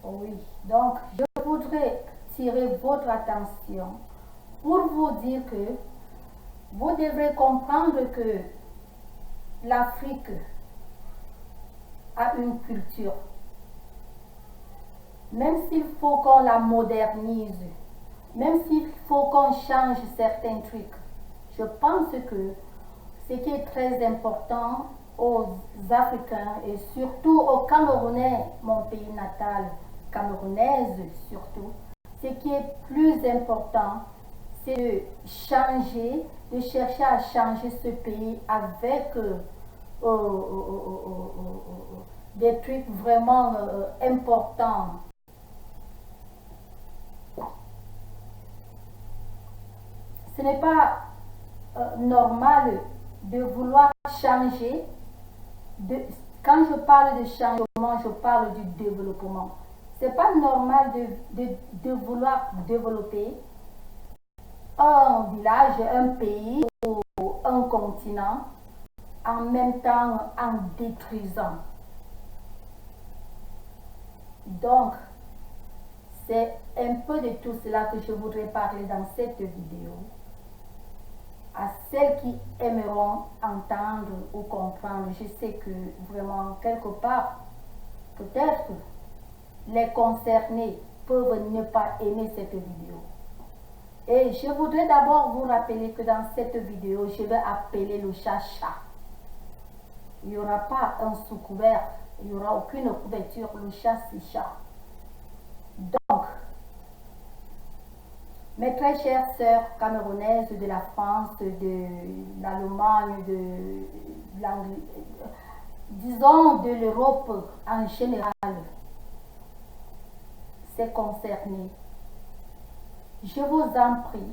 Oui, donc je voudrais tirer votre attention pour vous dire que vous devrez comprendre que l'Afrique a une culture. Même s'il faut qu'on la modernise, même s'il faut qu'on change certains trucs, je pense que ce qui est très important aux Africains et surtout aux Camerounais, mon pays natal, camerounaise surtout, ce qui est plus important, c'est de changer, de chercher à changer ce pays avec des trucs vraiment importants. Ce n'est pas normal de vouloir changer. De, quand je parle de changement, je parle du développement. C'est pas normal de vouloir développer un village, un pays ou un continent en même temps en détruisant. Donc, c'est un peu de tout cela que je voudrais parler dans cette vidéo. À celles qui aimeront entendre ou comprendre, je sais que vraiment quelque part, peut-être les concernés peuvent ne pas aimer cette vidéo. Et je voudrais d'abord vous rappeler que dans cette vidéo, je vais appeler le chat-chat. Il n'y aura pas un sous-couvert, il n'y aura aucune couverture, le chat c'est chat. Donc, mes très chères sœurs camerounaises de la France, de l'Allemagne, de disons de l'Europe en général, c'est concerné. Je vous en prie,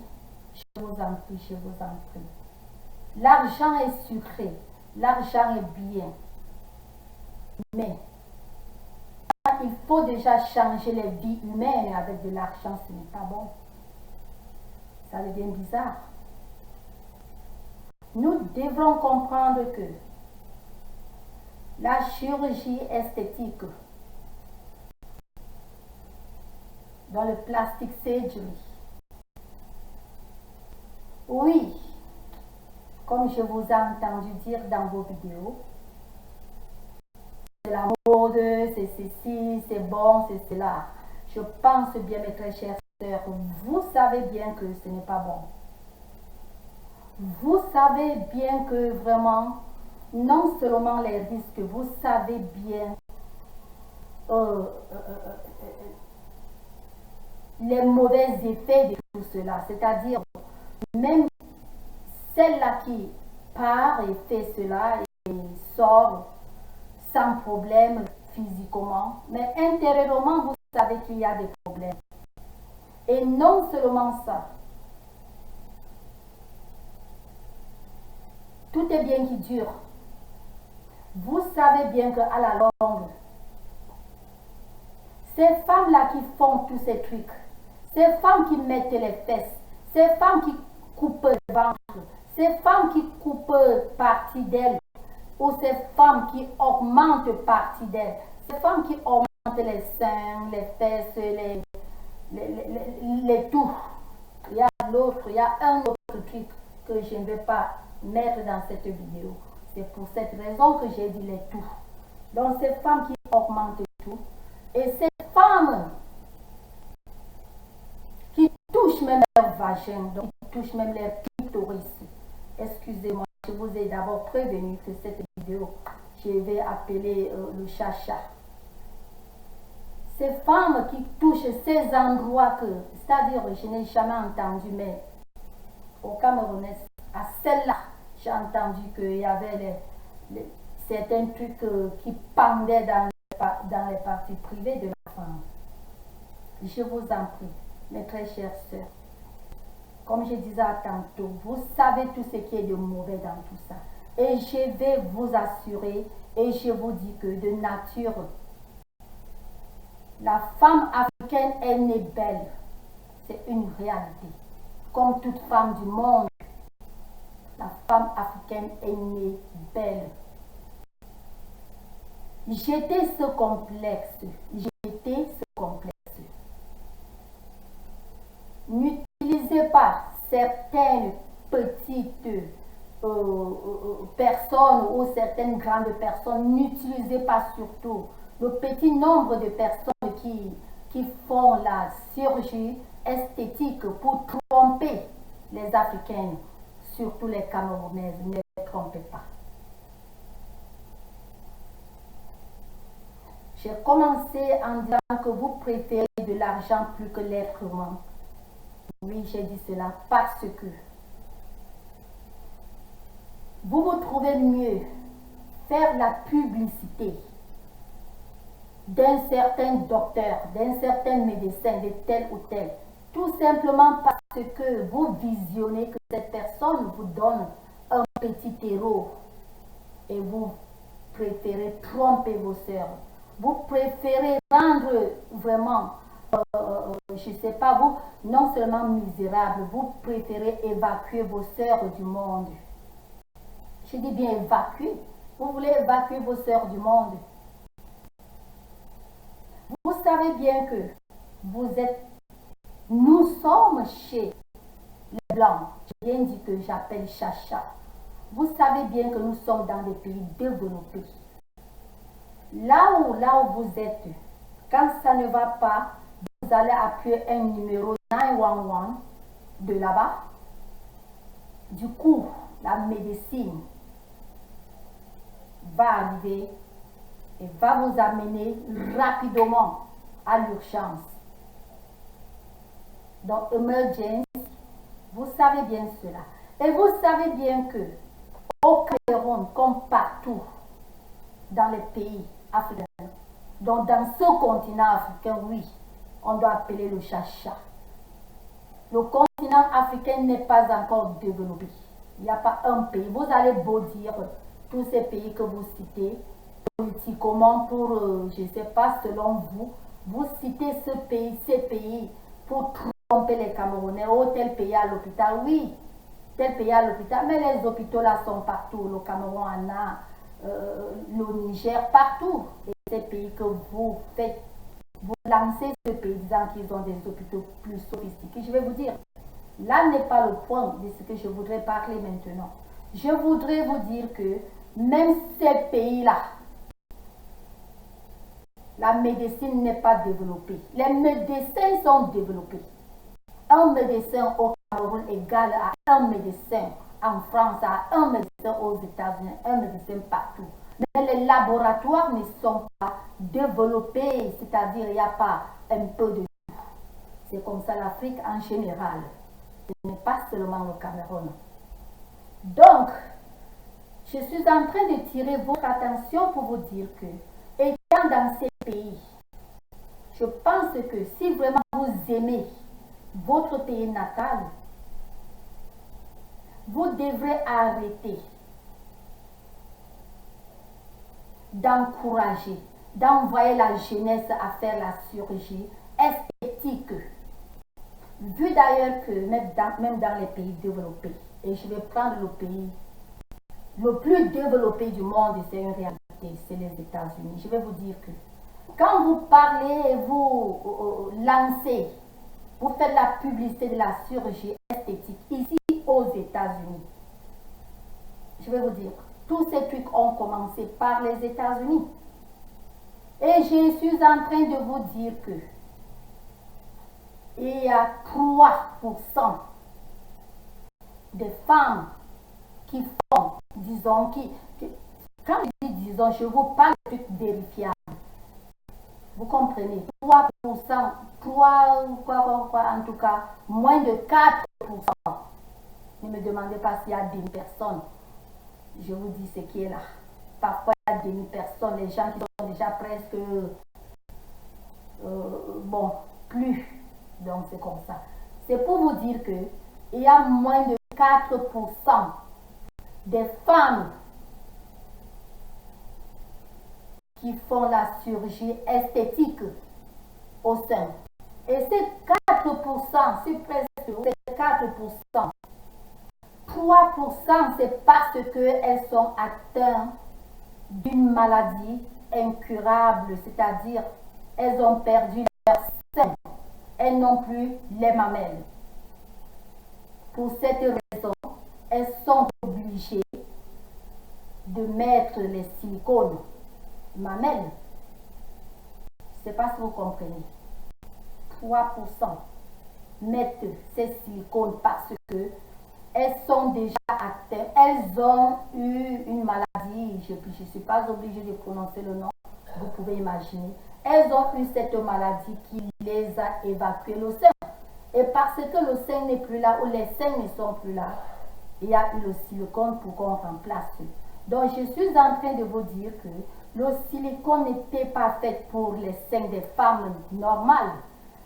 je vous en prie, je vous en prie. L'argent est sucré, l'argent est bien, mais il faut déjà changer les vies humaines avec de l'argent, ce n'est pas bon. Ça devient bizarre. Nous devrons comprendre que la chirurgie esthétique dans le plastic surgery, oui, comme je vous ai entendu dire dans vos vidéos, c'est la mode, c'est ceci, c'est bon, c'est cela. Je pense bien, mes très chères sœurs, vous savez bien que ce n'est pas bon. Vous savez bien que vraiment, non seulement les risques, vous savez bien les mauvais effets de tout cela. C'est-à-dire, même celle-là qui part et fait cela et sort sans problème physiquement, mais intérieurement, vous savez qu'il y a des problèmes. Et non seulement ça, tout est bien qui dure. Vous savez bien qu'à la longue, ces femmes-là qui font tous ces trucs, ces femmes qui mettent les fesses, ces femmes qui coupent le ventre, ces femmes qui coupent partie d'elles, ou ces femmes qui augmentent partie d'elles, ces femmes qui augmentent les seins, les fesses, les tout. Il y a l'autre, il y a un autre truc que je ne vais pas mettre dans cette vidéo. C'est pour cette raison que j'ai dit les tout. Donc ces femmes qui augmentent tout, et ces femmes qui touchent même leur vagin, donc qui touchent même leur clitoris. Excusez-moi, je vous ai d'abord prévenu que cette vidéo, je vais appeler le chat-chat. Ces femmes qui touchent ces endroits que, c'est-à-dire, je n'ai jamais entendu, mais au Cameroun, à celle-là, j'ai entendu qu'il y avait certains trucs qui pendaient dans les parties privées de la femme. Je vous en prie, mes très chères sœurs, comme je disais tantôt, vous savez tout ce qui est de mauvais dans tout ça. Et je vais vous assurer, et je vous dis que de nature, la femme africaine est née belle. C'est une réalité. Comme toute femme du monde, la femme africaine est née belle. J'étais ce complexe. certaines petites personnes ou certaines grandes personnes, n'utilisez pas surtout le petit nombre de personnes qui font la chirurgie esthétique pour tromper les Africaines, surtout les Camerounaises. Ne les trompez pas. J'ai commencé en disant que vous préférez de l'argent plus que l'être humain. Oui, j'ai dit cela parce que vous trouvez mieux faire la publicité d'un certain docteur, d'un certain médecin, de tel ou tel, tout simplement parce que vous visionnez que cette personne vous donne un petit héros et vous préférez tromper vos sœurs. Vous préférez rendre vraiment, je ne sais pas, vous, non seulement misérable, vous préférez évacuer vos sœurs du monde. Je dis bien évacuer. Vous voulez évacuer vos sœurs du monde. Vous savez bien que nous sommes chez les Blancs. J'ai bien dit que j'appelle Chacha. Vous savez bien que nous sommes dans des pays développés. Là où vous êtes, quand ça ne va pas, vous allez appuyer un numéro 911 de là-bas. Du coup, la médecine va arriver et va vous amener rapidement à l'urgence. Donc, emergency, vous savez bien cela. Et vous savez bien que au Cameroun, comme partout dans les pays africains, donc dans ce continent africain, oui, on doit appeler le chacha. Le continent africain n'est pas encore développé. Il n'y a pas un pays. Vous allez beau dire tous ces pays que vous citez, politiquement pour, je ne sais pas, selon vous, vous citez ces pays pour tromper les Camerounais. Oh, tel pays à l'hôpital, oui, tel pays à l'hôpital, mais les hôpitaux là sont partout. Le Cameroun en a, le Niger, partout. Et ces pays que vous faites, vous lancez ce pays disant qu'ils ont des hôpitaux plus sophistiqués. Je vais vous dire, là n'est pas le point de ce que je voudrais parler maintenant. Je voudrais vous dire que même ces pays-là, la médecine n'est pas développée. Les médecins sont développés. Un médecin au Cameroun égale à un médecin en France, à un médecin aux États-Unis, un médecin partout. Mais les laboratoires ne sont pas développés, c'est-à-dire il n'y a pas un peu de tout. C'est comme ça l'Afrique en général. Ce n'est pas seulement le Cameroun. Donc, je suis en train de tirer votre attention pour vous dire que, étant dans ces pays, je pense que si vraiment vous aimez votre pays natal, vous devrez arrêter d'encourager, d'envoyer la jeunesse à faire la chirurgie esthétique. Vu d'ailleurs que même dans les pays développés, et je vais prendre le pays le plus développé du monde, c'est une réalité, c'est les États-Unis. Je vais vous dire que quand vous parlez, vous lancez, vous faites la publicité de la chirurgie esthétique ici aux États-Unis. Je vais vous dire, tous ces trucs ont commencé par les États-Unis. Et je suis en train de vous dire que il y a 3% des femmes qui font, disons, quand je dis disons, je vous parle de trucs vérifiables. Vous comprenez? 3%, en tout cas, moins de 4%. Ne me demandez pas s'il y a des personnes. Je vous dis ce qui est là. Parfois, il y a des personnes, les gens qui sont déjà presque, bon, plus. Donc, c'est comme ça. C'est pour vous dire que il y a moins de 4% des femmes qui font la chirurgie esthétique au sein. Et ces 4%, c'est presque 4%. 3%, c'est parce qu'elles sont atteintes d'une maladie incurable, c'est-à-dire elles ont perdu leur sein, elles n'ont plus les mamelles. Pour cette raison, elles sont obligées de mettre les silicones mamelles. Je ne sais pas si vous comprenez. 3% mettent ces silicones parce que elles sont déjà atteintes. Elles ont eu une maladie. Je ne suis pas obligée de prononcer le nom. Vous pouvez imaginer. Elles ont eu cette maladie qui les a évacuées le sein. Et parce que le sein n'est plus là, ou les seins ne sont plus là, il y a eu le silicone pour qu'on remplace. Donc je suis en train de vous dire que le silicone n'était pas fait pour les seins des femmes normales.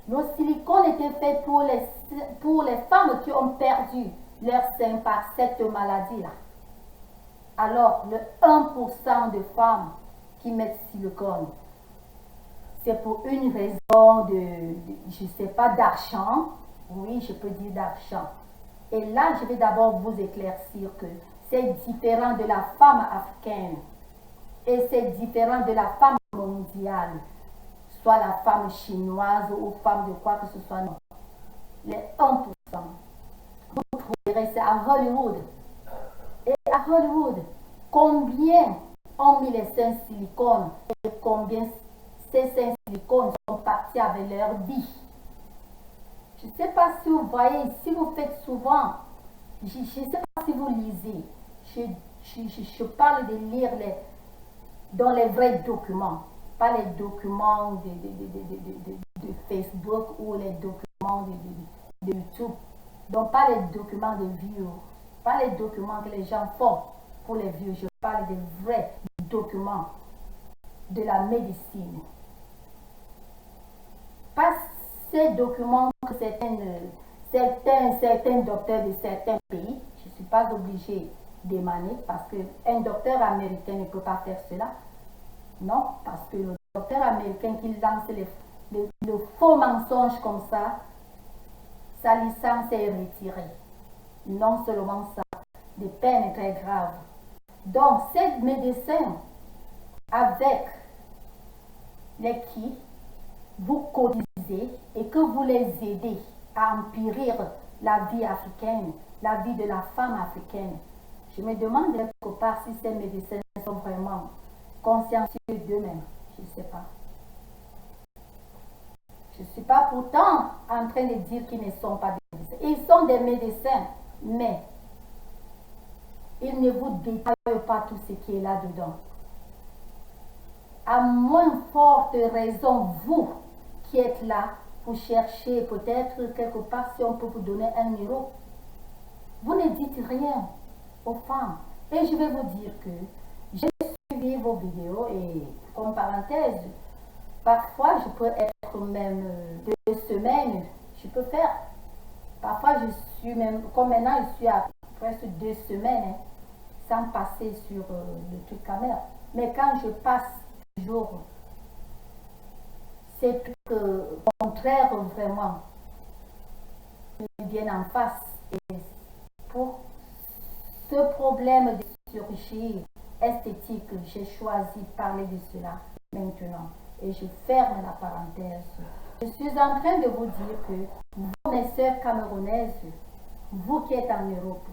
Le silicone était fait pour les femmes qui ont perdu leur sein par cette maladie-là. Alors, le 1% de femmes qui mettent silicone, c'est pour une raison je ne sais pas, d'argent. Oui, je peux dire d'argent. Et là, je vais d'abord vous éclaircir que c'est différent de la femme africaine. Et c'est différent de la femme mondiale. Soit la femme chinoise ou femme de quoi que ce soit. Non. Les 1%. Vous trouverez ça à Hollywood. Et à Hollywood, combien ont mis les seins silicone et combien ces seins silicone sont partis avec leur vie. Je ne sais pas si vous voyez, si vous faites souvent, je ne sais pas si vous lisez. Je parle de lire dans les vrais documents, pas les documents de Facebook ou les documents de YouTube. Donc pas les documents de views, pas les documents que les gens font pour les views. Je parle des vrais documents de la médecine. Pas ces documents que certains docteurs de certains pays, je ne suis pas obligée d'émaner parce qu'un docteur américain ne peut pas faire cela. Non, parce que le docteur américain qui lance le faux mensonge comme ça, sa licence est retirée. Non seulement ça, des peines très graves. Donc, ces médecins, avec les qui vous cotisez et que vous les aidez à empirir la vie africaine, la vie de la femme africaine, je me demande quelque part si ces médecins sont vraiment consciencieux d'eux-mêmes. Je ne sais pas. Je ne suis pas pourtant en train de dire qu'ils ne sont pas des médecins. Ils sont des médecins, mais ils ne vous détaillent pas tout ce qui est là-dedans. À moins forte raison, vous qui êtes là pour chercher peut-être quelque part si on peut vous donner 1 euro, vous ne dites rien aux femmes. Et je vais vous dire que j'ai suivi vos vidéos et comme parenthèse, parfois je peux être même 2 semaines, je peux faire. Parfois je suis même, comme maintenant je suis à presque 2 semaines sans passer sur le truc caméra. Mais quand je passe toujours, c'est que au contraire vraiment, ils viennent en face. Et pour ce problème de chirurgie esthétique, j'ai choisi de parler de cela maintenant. Et je ferme la parenthèse. Je suis en train de vous dire que vous, mes sœurs camerounaises, vous qui êtes en Europe,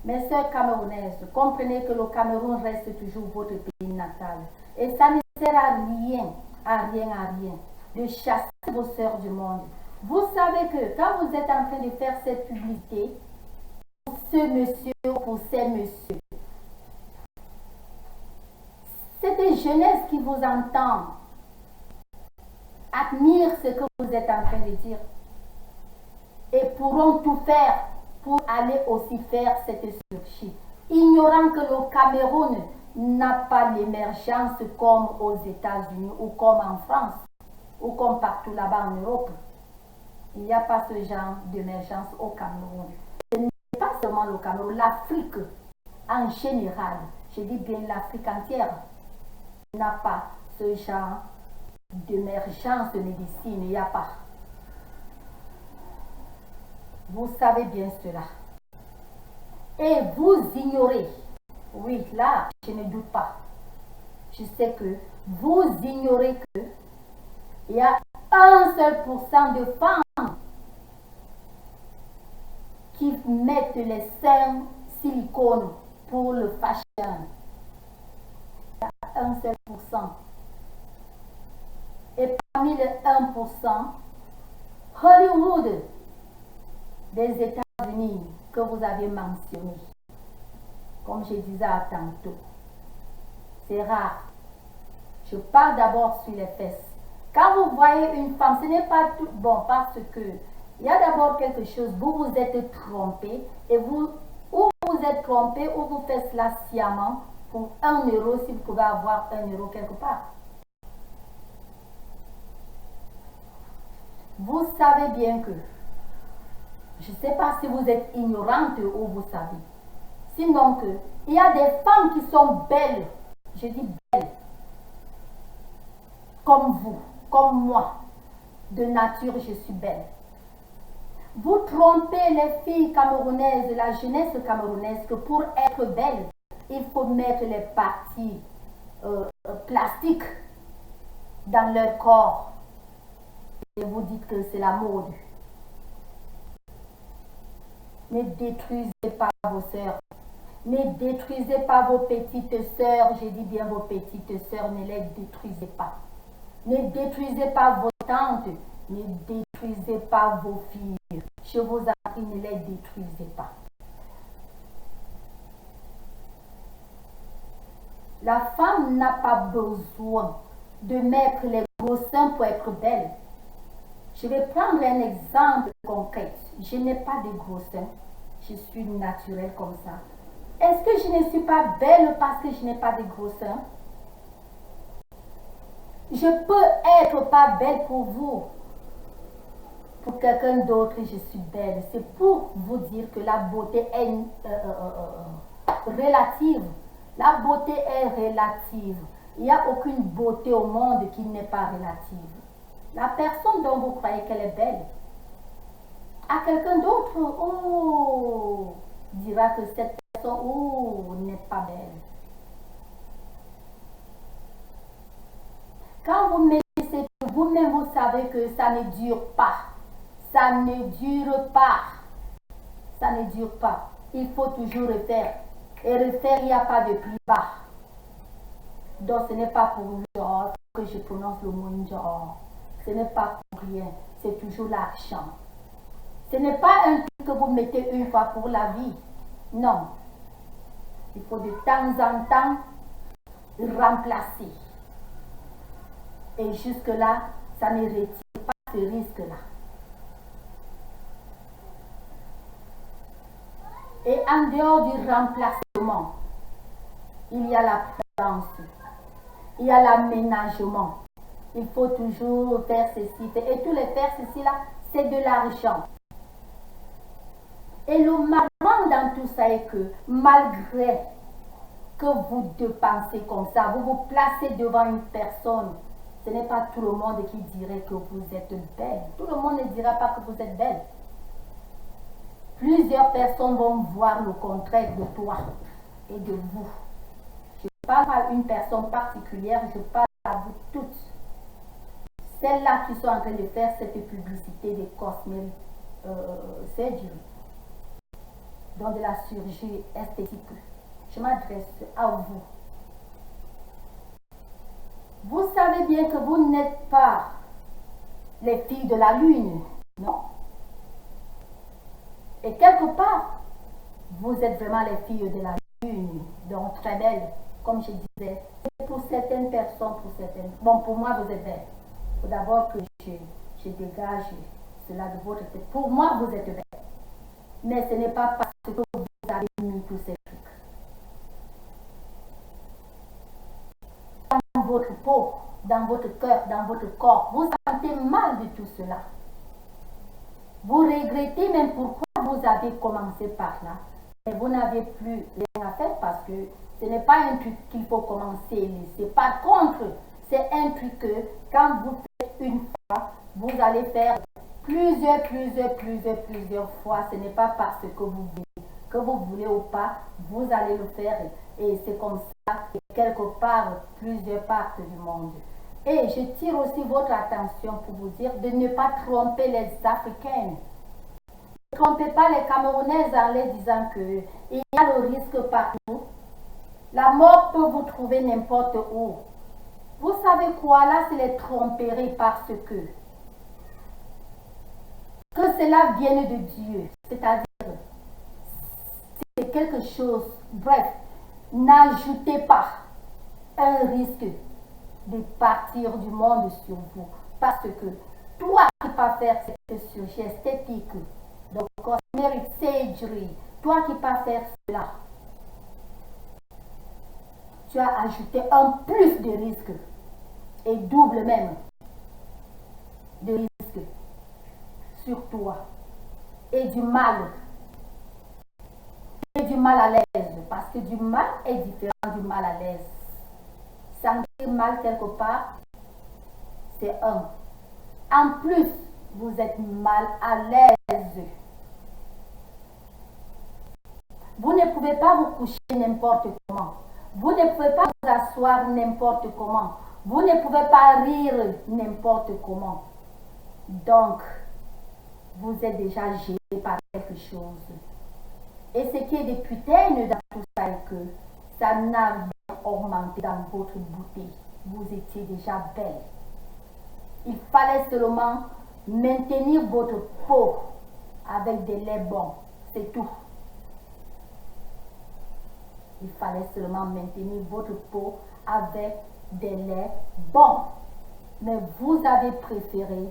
mes sœurs camerounaises, comprenez que le Cameroun reste toujours votre pays natal. Et ça ne sert à rien de chasser vos sœurs du monde. Vous savez que quand vous êtes en train de faire cette publicité, pour ce monsieur ou pour ces messieurs, c'est des jeunesses qui vous entendent, admirent ce que vous êtes en train de dire et pourront tout faire pour aller aussi faire cette chirurgie, ignorant que le Cameroun n'a pas l'émergence comme aux États-Unis ou comme en France ou comme partout là-bas en Europe. Il n'y a pas ce genre d'émergence au Cameroun. Ce n'est pas seulement le Cameroun, l'Afrique en général, je dis bien l'Afrique entière, n'a pas ce genre d'émergence de médecine, il n'y a pas. Vous savez bien cela. Et vous ignorez, oui, là, je ne doute pas. Je sais que vous ignorez que il y a 1 seul % de femmes qui mettent les seins silicone pour le fashion. Il y a un seul pourcent. Et parmi les 1%, Hollywood des États-Unis que vous avez mentionné, comme je disais tantôt, c'est rare. Je parle d'abord sur les fesses. Quand vous voyez une femme, ce n'est pas tout bon parce que il y a d'abord quelque chose, vous vous êtes trompé et vous êtes trompé ou vous faites cela sciemment pour 1 euro si vous pouvez avoir 1 euro quelque part. Vous savez bien que, je ne sais pas si vous êtes ignorante ou vous savez, sinon que il y a des femmes qui sont belles, je dis belles, comme vous, comme moi, de nature je suis belle. Vous trompez les filles camerounaises, la jeunesse camerounaise, que pour être belle, il faut mettre les parties plastiques dans leur corps. Et vous dites que c'est la mode. Ne détruisez pas vos sœurs. Ne détruisez pas vos petites sœurs. Je dis bien vos petites sœurs, ne les détruisez pas. Ne détruisez pas vos tantes. Ne détruisez pas vos filles. Je vous en prie, ne les détruisez pas. La femme n'a pas besoin de mettre les gros seins pour être belle. Je vais prendre un exemple concret. Je n'ai pas de gros seins. Je suis naturelle comme ça. Est-ce que je ne suis pas belle parce que je n'ai pas de gros seins? Je peux être pas belle pour vous. Pour quelqu'un d'autre, je suis belle. C'est pour vous dire que la beauté est relative. La beauté est relative. Il n'y a aucune beauté au monde qui n'est pas relative. La personne dont vous croyez qu'elle est belle, à quelqu'un d'autre, oh, dira que cette personne, oh, n'est pas belle. Quand vous mettez vous-même, vous savez que ça ne dure pas. Ça ne dure pas. Ça ne dure pas. Il faut toujours refaire. Et refaire, il n'y a pas de plus bas. Donc ce n'est pas pour genre que je prononce le mot genre. Ce n'est pas pour rien. C'est toujours l'argent. Ce n'est pas un truc que vous mettez une fois pour la vie. Non. Il faut de temps en temps remplacer. Et jusque-là, ça ne retire pas ce risque-là. Et en dehors du remplacement, il y a la prudence, il y a l'aménagement. Il faut toujours faire ceci. Et tous les faire ceci là, c'est de l'argent. Et le marrant dans tout ça est que malgré que vous dépensez comme ça, vous vous placez devant une personne, ce n'est pas tout le monde qui dirait que vous êtes belle. Tout le monde ne dira pas que vous êtes belle. Plusieurs personnes vont voir le contraire de toi et de vous. Je parle à une personne particulière, je parle à vous toutes. Celles-là qui sont en train de faire cette publicité de cosmétique surgery, dans de la chirurgie esthétique. Je m'adresse à vous. Vous savez bien que vous n'êtes pas les filles de la lune, non? Et quelque part, vous êtes vraiment les filles de la lune, donc très belles, comme je disais. Pour certaines personnes, pour certaines... Bon, pour moi, vous êtes belles. Il faut d'abord que je dégage cela de votre tête. Pour moi, vous êtes belles. Mais ce n'est pas parce que vous avez mis tous ces trucs. Dans votre peau, dans votre cœur, dans votre corps, vous sentez mal de tout cela. Vous regrettez même pourquoi vous avez commencé par là. Mais vous n'avez plus rien à faire parce que ce n'est pas un truc qu'il faut commencer et laisser. Par contre, c'est un truc que quand vous faites une fois, vous allez faire plusieurs fois. Ce n'est pas parce que vous voulez ou pas, vous allez le faire. Et c'est comme ça, quelque part, plusieurs parties du monde. Et je tire aussi votre attention pour vous dire de ne pas tromper les Africaines. Ne trompez pas les Camerounaises en leur disant qu'il y a le risque partout. La mort peut vous trouver n'importe où. Vous savez quoi? Là, c'est les tromperies parce que cela vienne de Dieu. C'est-à-dire, c'est quelque chose. Bref, n'ajoutez pas un risque de partir du monde sur vous. Parce que toi qui vas faire cette chirurgie esthétique, donc cosmetic surgery, toi qui vas faire cela, tu as ajouté un plus de risque et double même de risque sur toi et du mal. Et du mal à l'aise, parce que du mal est différent du mal à l'aise. Sentir mal quelque part, c'est un. En plus, vous êtes mal à l'aise. Vous ne pouvez pas vous coucher n'importe comment. Vous ne pouvez pas vous asseoir n'importe comment. Vous ne pouvez pas rire n'importe comment. Donc, vous êtes déjà gêné par quelque chose. Et ce qui est de putain dans tout ça est que ça n'a rien augmenté dans votre beauté. Vous étiez déjà belle. Il fallait seulement maintenir votre peau avec des laits bons. C'est tout. Il fallait seulement maintenir votre peau avec des laits bons. Mais vous avez préféré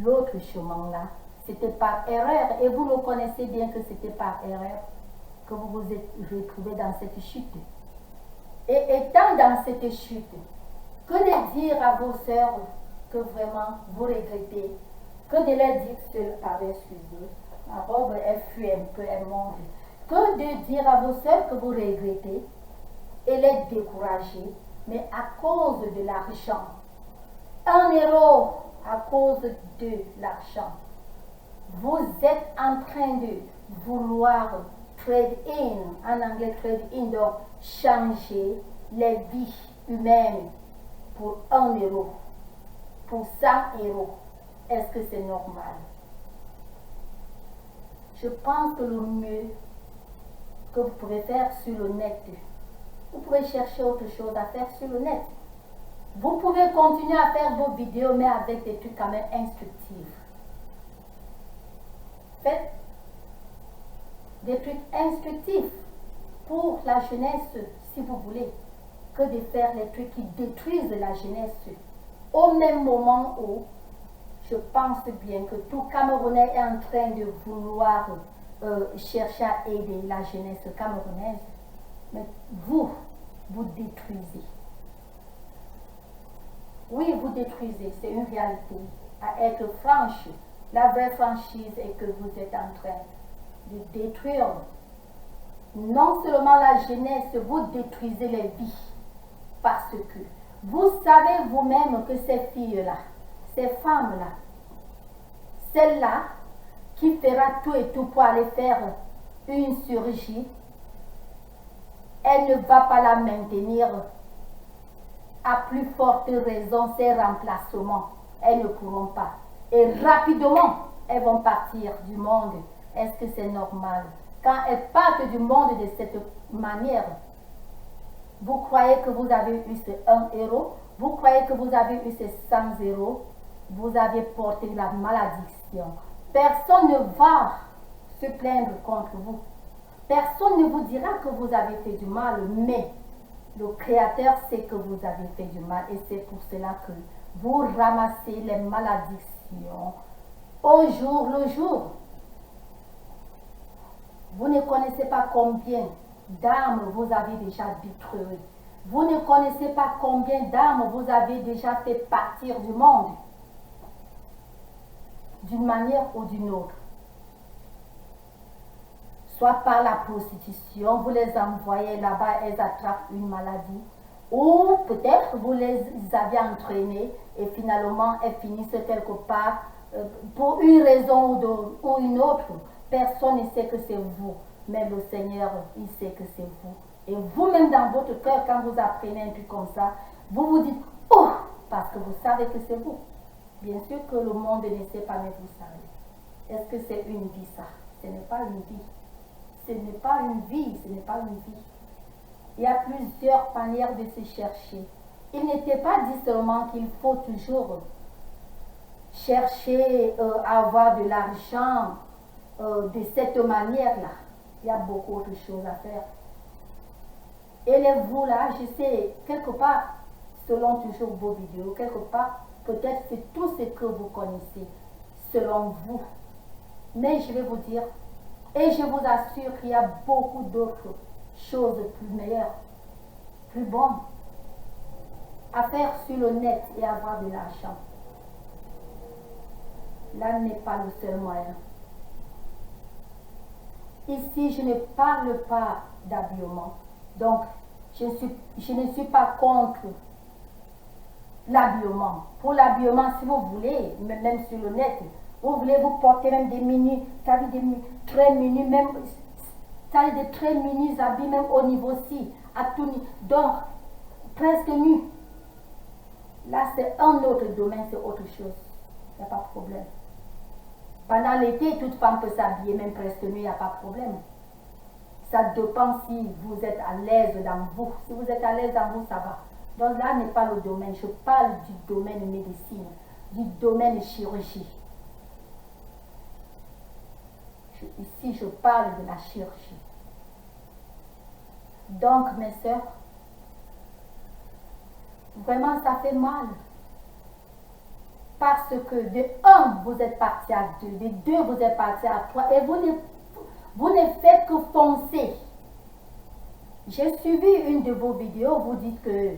l'autre chemin là. C'était par erreur. Et vous le connaissez bien que c'était par erreur que vous vous êtes retrouvés dans cette chute. Et étant dans cette chute, que de dire à vos sœurs que vraiment vous regrettez, que de leur dire pardon, excusez, ma robe elle fuit un peu, elle monte. Que de dire à vos sœurs que vous regrettez et les décourager, mais à cause de l'argent. 1 € à cause de l'argent. Vous êtes en train de vouloir trade in, en anglais trade in, donc changer les vies humaines pour 1 €, pour 100 €. Est-ce que c'est normal? Je pense que le mieux que vous pouvez faire sur le net, vous pouvez chercher autre chose à faire sur le net. Vous pouvez continuer à faire vos vidéos, mais avec des trucs quand même instructifs. Faites des trucs instructifs pour la jeunesse, si vous voulez, que de faire les trucs qui détruisent la jeunesse. Au même moment où je pense bien que tout Camerounais est en train de vouloir chercher à aider la jeunesse camerounaise, mais vous détruisez. Oui, vous détruisez, c'est une réalité. À être franche, la vraie franchise est que vous êtes en train de détruire non seulement la jeunesse, vous détruisez les vies. Parce que vous savez vous-même que ces filles-là, ces femmes-là, celle-là qui fera tout et tout pour aller faire une chirurgie, elle ne va pas la maintenir. À plus forte raison, ces remplacements, elles ne pourront pas. Et rapidement, elles vont partir du monde. Est-ce que c'est normal? Quand elles partent du monde de cette manière, vous croyez que vous avez eu ces 1 €, vous croyez que vous avez eu ces 100 €, vous avez porté la malédiction. Personne ne va se plaindre contre vous. Personne ne vous dira que vous avez fait du mal, mais le Créateur sait que vous avez fait du mal et c'est pour cela que vous ramassez les malédictions au jour le jour. Vous ne connaissez pas combien d'âmes vous avez déjà détruites. Vous ne connaissez pas combien d'âmes vous avez déjà fait partir du monde, d'une manière ou d'une autre. Soit par la prostitution, vous les envoyez là-bas, elles attrapent une maladie. Ou peut-être vous les avez entraînées et finalement elles finissent quelque part pour une raison ou une autre. Personne ne sait que c'est vous, mais le Seigneur, il sait que c'est vous. Et vous-même dans votre cœur, quand vous apprenez un truc comme ça, vous vous dites « Oh !» parce que vous savez que c'est vous. Bien sûr que le monde ne sait pas, mais vous savez. Est-ce que c'est une vie ça? Ce n'est pas une vie. Ce n'est pas une vie, ce n'est pas une vie. Il y a plusieurs manières de se chercher. Il n'était pas dit seulement qu'il faut toujours chercher à avoir de l'argent de cette manière-là. Il y a beaucoup d'autres choses à faire. Élèvez-vous là, je sais, quelque part, selon toujours vos vidéos, quelque part, peut-être c'est tout ce que vous connaissez, selon vous. Mais je vais vous dire, et je vous assure qu'il y a beaucoup d'autres choses plus meilleures, plus bonnes, à faire sur le net et avoir de l'argent. Là n'est pas le seul moyen. Ici, je ne parle pas d'habillement. Donc, je ne suis pas contre l'habillement. Pour l'habillement, si vous voulez, même sur le net, vous voulez vous porter même des mini, ça veut dire très mini, même, ça veut dire très mini habits, même au niveau-ci, à tout niveau. Donc, presque nu. Là, c'est un autre domaine, c'est autre chose. Il n'y a pas de problème. Pendant l'été, toute femme peut s'habiller, même presque nu, il n'y a pas de problème. Ça dépend si vous êtes à l'aise dans vous. Si vous êtes à l'aise dans vous, ça va. Donc là n'est pas le domaine. Je parle du domaine médecine, du domaine chirurgie. Ici, je parle de la chirurgie. Donc, mes sœurs, vraiment, ça fait mal. Parce que de 1, vous êtes parti à 2, de 2, vous êtes parti à 3, et vous ne faites que foncer. J'ai suivi une de vos vidéos, vous dites que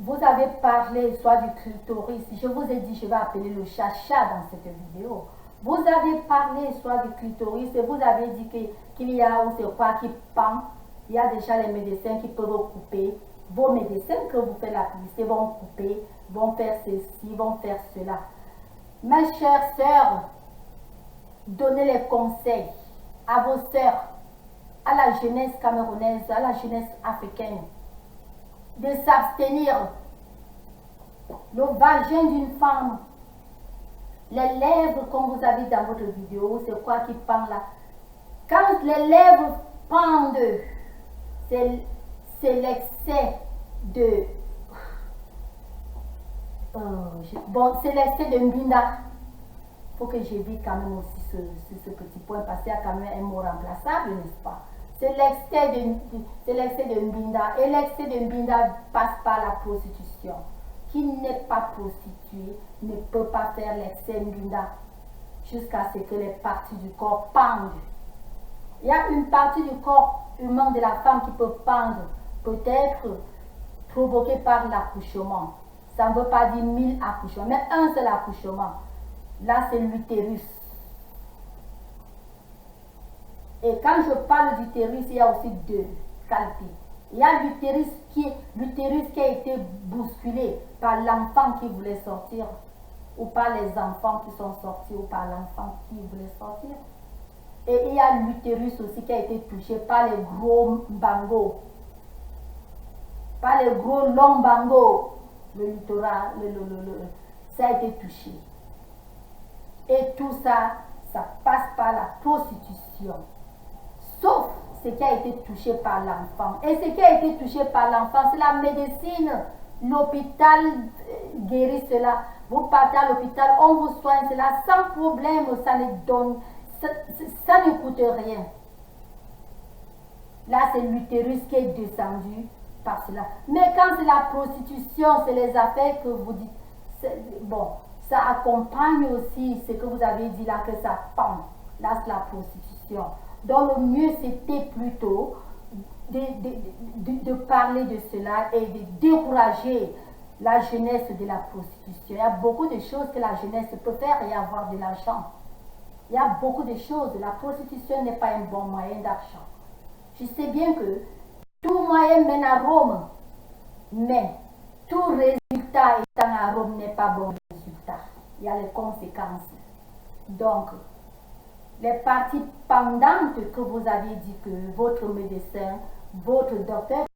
vous avez parlé soit du clitoris. Je vous ai dit, je vais appeler le chacha dans cette vidéo. Vous avez parlé soit du clitoris et vous avez dit qu'il y a, on sait quoi, qui pend. Il y a déjà les médecins qui peuvent couper. Vos médecins que vous faites la publicité vont couper, vont faire ceci, vont faire cela. Mes chères sœurs, donnez les conseils à vos sœurs, à la jeunesse camerounaise, à la jeunesse africaine, de s'abstenir. Le vagin d'une femme, les lèvres, comme vous avez dans votre vidéo, c'est quoi qui pend là? Quand les lèvres pendent, c'est l'excès de... bon, c'est l'excès de mbinda. Il faut que j'évite quand même aussi ce petit point parce qu'il y a quand même un mot remplaçable, n'est-ce pas? C'est l'excès de mbinda. Et l'excès de mbinda passe par la prostitution. Qui n'est pas prostitué ne peut pas faire l'excès de mbinda jusqu'à ce que les parties du corps pendent. Il y a une partie du corps humain de la femme qui peut pendre, peut-être provoquée par l'accouchement. Ça ne veut pas dire 1000 accouchements, mais un seul accouchement. Là, c'est l'utérus. Et quand je parle d'utérus, il y a aussi deux qualités. Il y a l'utérus qui a été bousculé par l'enfant qui voulait sortir, ou par les enfants qui sont sortis, ou par l'enfant qui voulait sortir. Et il y a l'utérus aussi qui a été touché par les gros bangos, par les gros longs bangos. Le littoral, ça a été touché. Et tout ça, ça passe par la prostitution. Sauf ce qui a été touché par l'enfant. Et ce qui a été touché par l'enfant, c'est la médecine. L'hôpital guérit cela. Vous partez à l'hôpital, on vous soigne cela sans problème, ça ne coûte rien. Là, c'est l'utérus qui est descendu par cela. Mais quand c'est la prostitution, c'est les affaires que vous dites. Bon, ça accompagne aussi ce que vous avez dit là, que ça pend. Là, c'est la prostitution. Donc, le mieux, c'était plutôt de parler de cela et de décourager la jeunesse de la prostitution. Il y a beaucoup de choses que la jeunesse peut faire et avoir de l'argent. Il y a beaucoup de choses. La prostitution n'est pas un bon moyen d'argent. Je sais bien que tout moyen mène à Rome, mais tout résultat étant à Rome n'est pas bon résultat. Il y a les conséquences. Donc, les parties pendantes que vous avez dit que votre médecin, votre docteur